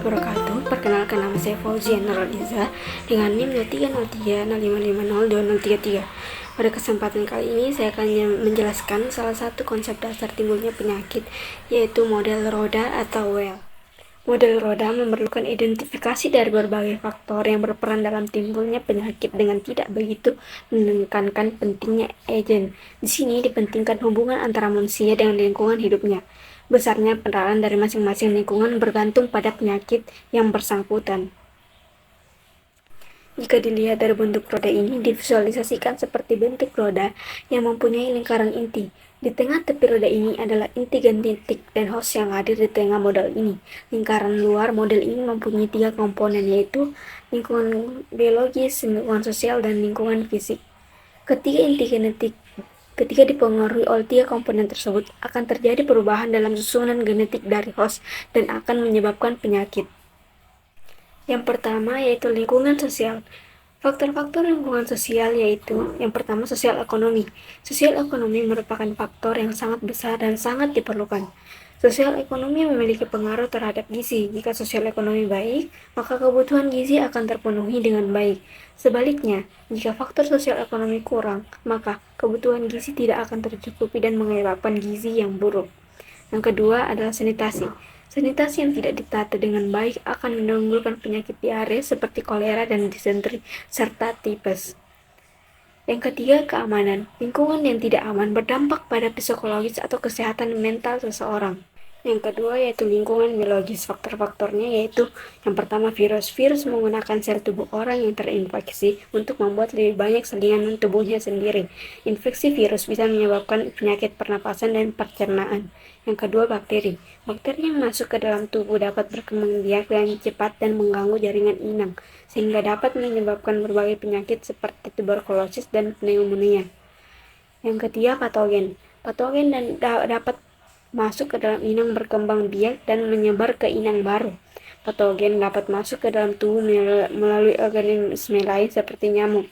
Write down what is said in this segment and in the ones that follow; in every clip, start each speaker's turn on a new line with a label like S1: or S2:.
S1: wabarakatuh. Perkenalkan, nama saya Fauzian Nurliza dengan NIM 030305502033. Pada kesempatan kali ini saya akan menjelaskan salah satu konsep dasar timbulnya penyakit, yaitu model roda atau well. Model roda memerlukan identifikasi dari berbagai faktor yang berperan dalam timbulnya penyakit dengan tidak begitu menekankan pentingnya agen. Di sini dipentingkan hubungan antara manusia dengan lingkungan hidupnya. Besarnya peranan dari masing-masing lingkungan bergantung pada penyakit yang bersangkutan. Jika dilihat dari bentuk roda ini, divisualisasikan seperti bentuk roda yang mempunyai lingkaran inti. Di tengah tepi roda ini adalah inti genetik dan host yang hadir di tengah model ini. Lingkaran luar model ini mempunyai 3 komponen, yaitu lingkungan biologis, lingkungan sosial, dan lingkungan fisik. Ketika dipengaruhi oleh 3 komponen tersebut, akan terjadi perubahan dalam susunan genetik dari host dan akan menyebabkan penyakit. Yang pertama yaitu lingkungan sosial. Faktor-faktor lingkungan sosial yaitu yang pertama sosial ekonomi. Sosial ekonomi merupakan faktor yang sangat besar dan sangat diperlukan. Sosial ekonomi memiliki pengaruh terhadap gizi. Jika sosial ekonomi baik, maka kebutuhan gizi akan terpenuhi dengan baik. Sebaliknya, jika faktor sosial ekonomi kurang, maka kebutuhan gizi tidak akan tercukupi dan menyebabkan gizi yang buruk. Yang kedua adalah sanitasi. Sanitasi yang tidak ditata dengan baik akan menimbulkan penyakit diare seperti kolera dan disenteri, serta tipes. Yang ketiga, keamanan. Lingkungan yang tidak aman berdampak pada psikologis atau kesehatan mental seseorang. Yang kedua yaitu lingkungan biologis. Faktor-faktornya yaitu yang pertama virus. Virus menggunakan sel tubuh orang yang terinfeksi untuk membuat lebih banyak selingan tubuhnya sendiri. Infeksi virus bisa menyebabkan penyakit pernapasan dan pencernaan. Yang kedua, bakteri. Bakteri yang masuk ke dalam tubuh dapat berkembang biak dengan cepat dan mengganggu jaringan inang, sehingga dapat menyebabkan berbagai penyakit seperti tuberkulosis dan pneumonia. Yang ketiga, patogen. Patogen dapat masuk ke dalam inang, berkembang biak, dan menyebar ke inang baru. Patogen dapat masuk ke dalam tubuh melalui organisme lain seperti nyamuk.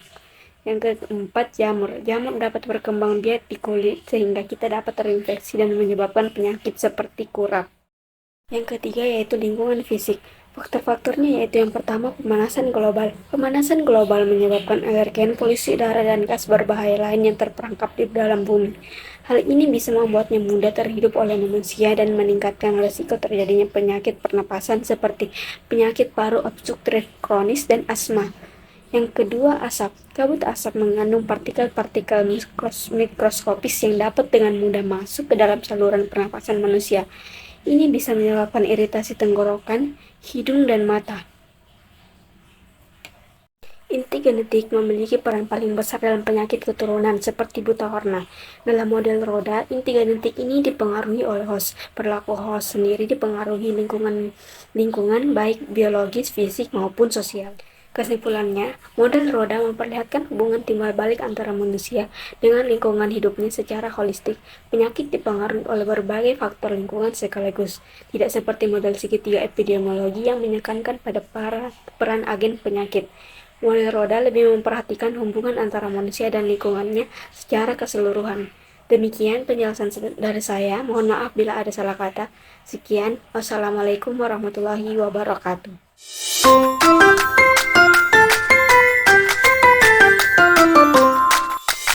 S1: Yang keempat, jamur. Jamur dapat berkembang biak di kulit sehingga kita dapat terinfeksi dan menyebabkan penyakit seperti kurap. Yang ketiga yaitu lingkungan fisik. Faktor-faktornya yaitu yang pertama, pemanasan global. Pemanasan global menyebabkan alergen, polusi udara, dan gas berbahaya lain yang terperangkap di dalam bumi. Hal ini bisa membuatnya mudah terhirup oleh manusia dan meningkatkan risiko terjadinya penyakit pernapasan seperti penyakit paru obstruktif kronis dan asma. Yang kedua, asap. Kabut asap mengandung partikel-partikel mikroskopis yang dapat dengan mudah masuk ke dalam saluran pernapasan manusia. Ini bisa menyebabkan iritasi tenggorokan, hidung, dan mata. Inti genetik memiliki peran paling besar dalam penyakit keturunan seperti buta warna. Dalam model roda, inti genetik ini dipengaruhi oleh host. Perilaku host sendiri dipengaruhi lingkungan baik biologis, fisik, maupun sosial. Kesimpulannya, model roda memperlihatkan hubungan timbal balik antara manusia dengan lingkungan hidupnya secara holistik. Penyakit dipengaruhi oleh berbagai faktor lingkungan sekaligus, tidak seperti model segitiga epidemiologi yang menekankan pada peran agen penyakit. Model roda lebih memperhatikan hubungan antara manusia dan lingkungannya secara keseluruhan. Demikian penjelasan dari saya. Mohon maaf bila ada salah kata. Sekian. Wassalamualaikum warahmatullahi wabarakatuh.